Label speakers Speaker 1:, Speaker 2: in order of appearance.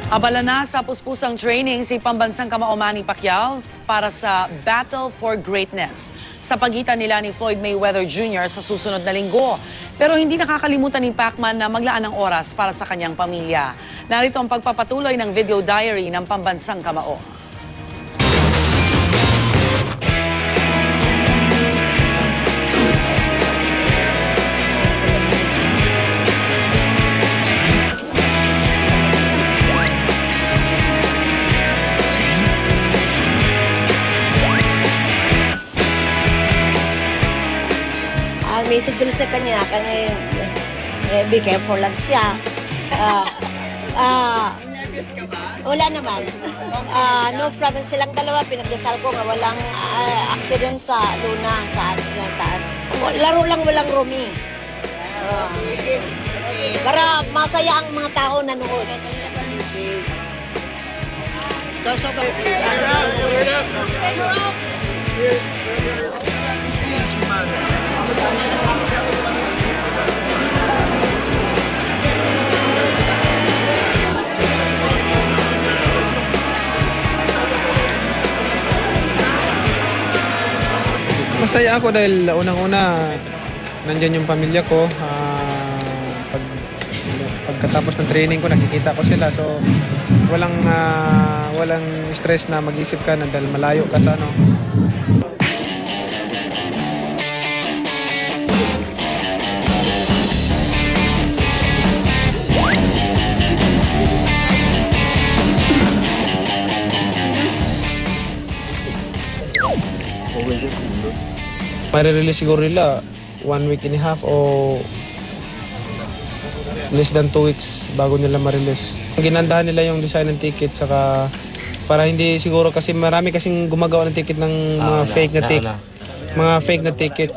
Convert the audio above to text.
Speaker 1: Abala na sa puspusang training si pambansang kamao Manny Pacquiao para sa Battle for Greatness sa pagitan nila ni Floyd Mayweather Jr. sa susunod na linggo. Pero hindi nakakalimutan ni Pacman na maglaan ng oras para sa kanyang pamilya. Narito ang pagpapatuloy ng video diary ng pambansang kamao.
Speaker 2: Message dulu sa kanya, be careful lang siya.
Speaker 3: Nervous ka ba?
Speaker 2: Wala naman. No problem silang dalawa. Pinagdasal ko nga walang accident sa Luna, sa taas. Laro lang walang rumi. Para masaya ang mga tao na nood.
Speaker 4: Masaya ako dahil unang-una nandyan yung pamilya ko. Pagkatapos ng training ko nakikita ko sila, so walang stress na mag-isip ka na dahil malayo ka sa ano. Mare-release siguro nila 1 week and a half o less than 2 weeks bago nila ma-release. Ginandahan nila yung design ng ticket saka para hindi siguro kasi marami kasing gumagawa ng ticket ng mga fake na ticket.